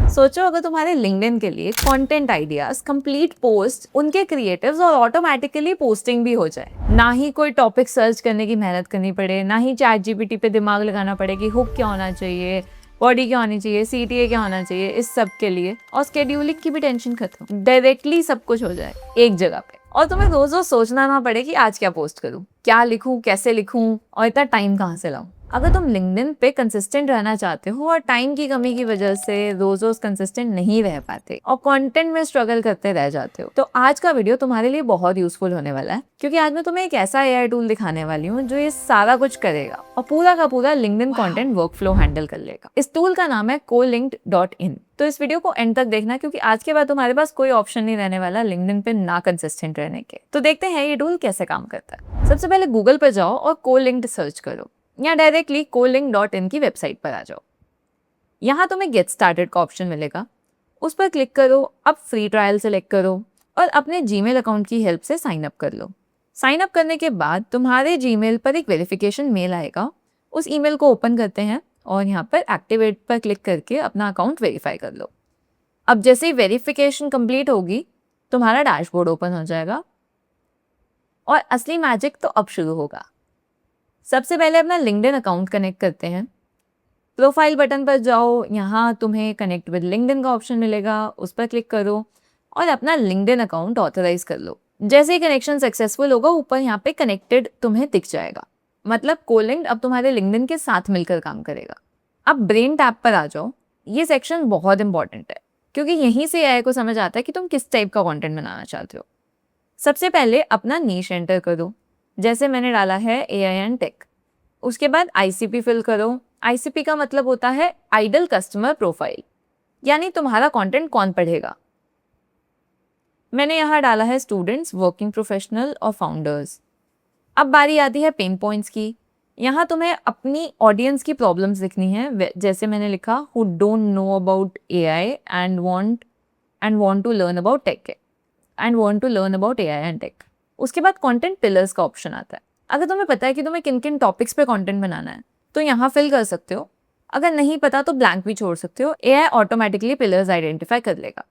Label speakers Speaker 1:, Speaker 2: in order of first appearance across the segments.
Speaker 1: सोचो अगर तुम्हारे लिंक्डइन के लिए कंटेंट आइडियाज, कंप्लीट पोस्ट, उनके क्रिएटिव्स और ऑटोमेटिकली पोस्टिंग भी हो जाए, ना ही कोई टॉपिक सर्च करने की मेहनत करनी पड़े, ना ही चैट जीपीटी पे दिमाग लगाना पड़े कि हुक क्या होना चाहिए, बॉडी क्या होनी चाहिए, सीटीए क्या होना चाहिए, इस सब के लिए। और स्केड्यूलिंग की भी टेंशन खत्म, डायरेक्टली सब कुछ हो जाए एक जगह पे। और तुम्हें रोज रोज सोचना ना पड़े कि आज क्या पोस्ट करूं, क्या लिखूं, कैसे लिखूं और इतना टाइम कहाँ से लाऊं। अगर तुम लिंक्डइन पे कंसिस्टेंट रहना चाहते हो और टाइम की कमी की वजह से रोज रोज कंसिस्टेंट नहीं रह पाते और कंटेंट में स्ट्रगल करते रह जाते हो, तो आज का वीडियो तुम्हारे लिए बहुत यूजफुल होने वाला है, क्योंकि आज मैं तुम्हें एक ऐसा एआई टूल दिखाने वाली हूँ जो ये सारा कुछ करेगा और पूरा का पूरा लिंक्डइन कंटेंट वर्कफ्लो हैंडल कर लेगा। इस टूल का नाम है Colinked.in। तो इस वीडियो को एंड तक देखना, क्योंकि आज के बाद तुम्हारे पास कोई ऑप्शन नहीं रहने वाला लिंक्डइन पे ना कंसिस्टेंट रहने के। तो देखते हैं ये टूल कैसे काम करता है। सबसे पहले गूगल पर जाओ और Colinked सर्च करो या डायरेक्टली Colinked.in की वेबसाइट पर आ जाओ। यहाँ तुम्हें गेट स्टार्टेड का ऑप्शन मिलेगा, उस पर क्लिक करो। अब फ्री ट्रायल सेलेक्ट करो और अपने जीमेल अकाउंट की हेल्प से साइन अप कर लो। साइन अप करने के बाद तुम्हारे जीमेल पर एक वेरिफिकेशन मेल आएगा, उस ईमेल को ओपन करते हैं और यहाँ पर एक्टिवेट पर क्लिक करके अपना अकाउंट वेरीफाई कर लो। अब जैसे ही वेरिफिकेशन कंप्लीट होगी, तुम्हारा डैशबोर्ड ओपन हो जाएगा और असली मैजिक तो अब शुरू होगा। सबसे पहले अपना लिंक्डइन अकाउंट कनेक्ट करते हैं। प्रोफाइल बटन पर जाओ, यहाँ तुम्हें कनेक्ट विद लिंक्डइन का ऑप्शन मिलेगा, उस पर क्लिक करो और अपना लिंक्डइन अकाउंट ऑथराइज कर लो। जैसे ही कनेक्शन सक्सेसफुल होगा, ऊपर यहाँ पे कनेक्टेड तुम्हें दिख जाएगा, मतलब Colinked अब तुम्हारे लिंक्डइन के साथ मिलकर काम करेगा। अब ब्रेन टैब पर आ जाओ। ये सेक्शन बहुत इंपॉर्टेंट है, क्योंकि यहीं से एआई को समझ आता है कि तुम किस टाइप का कंटेंट बनाना चाहते हो। सबसे पहले अपना नीश एंटर करो, जैसे मैंने डाला है एआई एंड टेक। उसके बाद आईसीपी फिल करो। आईसीपी का मतलब होता है आइडल कस्टमर प्रोफाइल, यानी तुम्हारा कंटेंट कौन पढ़ेगा। मैंने यहाँ डाला है स्टूडेंट्स, वर्किंग प्रोफेशनल और फाउंडर्स। अब बारी आती है पेन पॉइंट्स की। यहाँ तुम्हें अपनी ऑडियंस की प्रॉब्लम्स लिखनी है, जैसे मैंने लिखा who don't know about AI and want to learn about tech AI and tech. उसके बाद कंटेंट पिलर्स का ऑप्शन आता है। अगर तुम्हें पता है कि तुम्हें किन किन टॉपिक्स पे कंटेंट बनाना है तो यहाँ फिल कर सकते हो। अगर नहीं पता तो ब्लैंक भी छोड़ सकते हो, एआई ऑटोमेटिकली पिलर्स आइडेंटिफाई कर लेगा।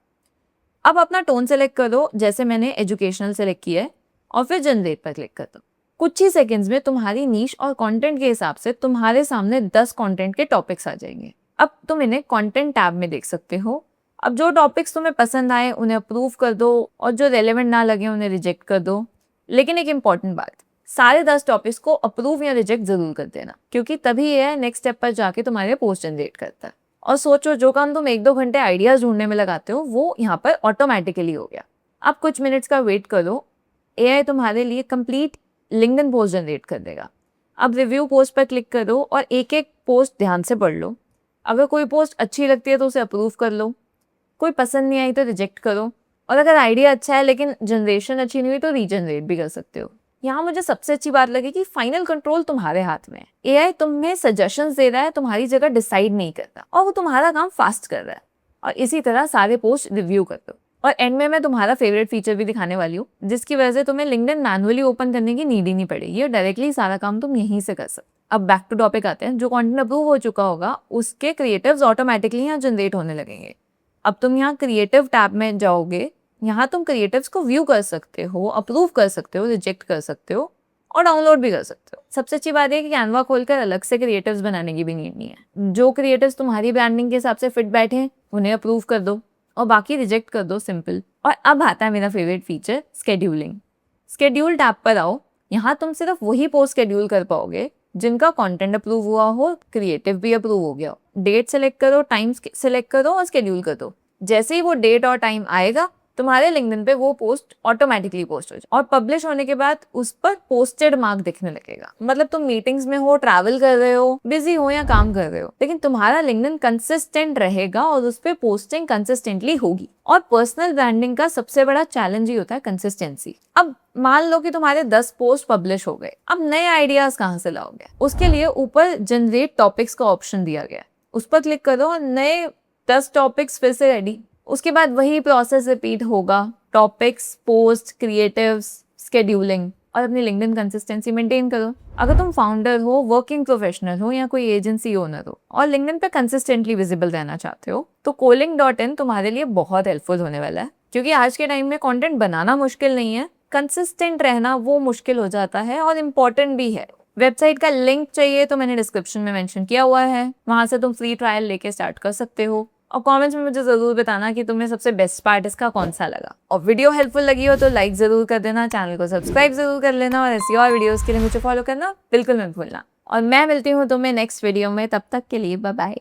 Speaker 1: अब अपना टोन सेलेक्ट करो, जैसे मैंने एजुकेशनल सेलेक्ट किया है, और फिर जनरेट पर क्लिक कर दो। कुछ ही सेकंड्स में तुम्हारी नीश और कंटेंट के हिसाब से तुम्हारे सामने 10 कंटेंट के टॉपिक्स आ जाएंगे। अब तुम इन्हें कंटेंट टैब में देख सकते हो। अब जो टॉपिक्स तुम्हें पसंद आए उन्हें अप्रूव कर दो और जो रेलेवेंट ना लगे उन्हें रिजेक्ट कर दो। लेकिन एक इंपॉर्टेंट बात, सारे 10 टॉपिक्स को अप्रूव या रिजेक्ट जरूर कर देना, क्योंकि तभी ये नेक्स्ट स्टेप पर जाके तुम्हारे पोस्ट जनरेट करता है। और सोचो, जो काम तुम 1-2 घंटे आइडियाज ढूंढने में लगाते हो वो यहाँ पर ऑटोमेटिकली हो गया। अब कुछ मिनट्स का वेट करो, एआई तुम्हारे लिए कंप्लीट लिंक्डइन पोस्ट जनरेट कर देगा। अब रिव्यू पोस्ट पर क्लिक करो और एक एक पोस्ट ध्यान से पढ़ लो। अगर कोई पोस्ट अच्छी लगती है तो उसे अप्रूव कर लो, कोई पसंद नहीं आई तो रिजेक्ट करो, और अगर आइडिया अच्छा है लेकिन जनरेशन अच्छी नहीं हुई तो रीजनरेट भी कर सकते हो। यहाँ मुझे सबसे अच्छी बात लगी कि फाइनल कंट्रोल तुम्हारे हाथ में है। एआई तुम्हें सजेशंस दे रहा है, तुम्हारी जगह डिसाइड नहीं करता, और वो तुम्हारा काम फास्ट कर रहा है। और इसी तरह सारे पोस्ट रिव्यू कर दो। और एंड में मैं तुम्हारा फेवरेट फीचर भी दिखाने वाली हूँ, जिसकी वजह से तुम्हें लिंक्डइन मैनुअली ओपन करने की नीड ही नहीं पड़ेगी और डायरेक्टली सारा काम तुम यहीं से कर सकते। अब बैक टू टॉपिक आते हैं। जो कंटेंट अप्रूव हो चुका होगा उसके क्रिएटिव्स ऑटोमेटिकली यहाँ जनरेट होने लगेंगे। अब तुम यहाँ क्रिएटिव टैब में जाओगे, यहाँ तुम क्रिएटिव्स को व्यू कर सकते हो, अप्रूव कर सकते हो, रिजेक्ट कर सकते हो और डाउनलोड भी कर सकते हो। सबसे अच्छी बात है कि कैनवा खोलकर अलग से क्रिएटिव्स बनाने की भी नीड नहीं है। जो क्रिएटिव्स तुम्हारी ब्रांडिंग के हिसाब से फिट बैठे उन्हें अप्रूव कर दो और बाकी रिजेक्ट कर दो, सिंपल। और अब आता है मेरा favourite feature, scheduling. Schedule tab पर आओ। यहाँ तुम सिर्फ वही पोस्ट स्केड्यूल कर पाओगे जिनका कंटेंट अप्रूव हुआ हो, क्रिएटिव भी अप्रूव हो गया हो। डेट सेलेक्ट करो, टाइम सेलेक्ट करो और स्केड्यूल कर दो। जैसे ही वो डेट और टाइम आएगा, तुम्हारे लिंक्डइन पे वो पोस्ट ऑटोमेटिकली पोस्ट हो जाए और पब्लिश होने के बाद उस पर पोस्टेड मार्क दिखने लगेगा। मतलब तुम मीटिंग्स में हो, ट्रैवल कर रहे हो, बिजी हो या काम कर रहे हो, लेकिन तुम्हारा लिंक्डइन कंसिस्टेंट रहेगा और उस पर पोस्टिंग कंसिस्टेंटली होगी। और पर्सनल ब्रांडिंग का सबसे बड़ा चैलेंज ही होता है कंसिस्टेंसी। अब मान लो कि तुम्हारे 10 पोस्ट पब्लिश हो गए, अब नए आइडियाज कहाँ से लाओगे? उसके लिए ऊपर जनरेट टॉपिक्स का ऑप्शन दिया गया है, उस पर क्लिक करो और नए 10 टॉपिक्स फिर से रेडी। उसके बाद वही प्रोसेस रिपीट होगा, टॉपिक्स, पोस्ट, क्रिएटिव्स, स्केड्यूलिंग, और अपनी लिंक्डइन कंसिस्टेंसी मेंटेन करो। अगर तुम फाउंडर हो, वर्किंग प्रोफेशनल हो या कोई एजेंसी ओनर हो और लिंक्डइन पे कंसिस्टेंटली विजिबल रहना चाहते हो तो Calling.in तुम्हारे लिए बहुत हेल्पफुल होने वाला है, क्योंकि आज के टाइम में कंटेंट बनाना मुश्किल नहीं है, कंसिस्टेंट रहना वो मुश्किल हो जाता है और इम्पोर्टेंट भी है। वेबसाइट का लिंक चाहिए तो मैंने डिस्क्रिप्शन में मेंशन किया हुआ है, वहां से तुम फ्री ट्रायल लेके स्टार्ट कर सकते हो। और कमेंट्स में मुझे जरूर बताना कि तुम्हें सबसे बेस्ट पार्ट इसका कौन सा लगा। और वीडियो हेल्पफुल लगी हो तो लाइक जरूर कर देना, चैनल को सब्सक्राइब जरूर कर लेना और ऐसी और वीडियोस के लिए मुझे फॉलो करना बिल्कुल मत भूलना। और मैं मिलती हूँ तुम्हें नेक्स्ट वीडियो में, तब तक के लिए बाय बाय।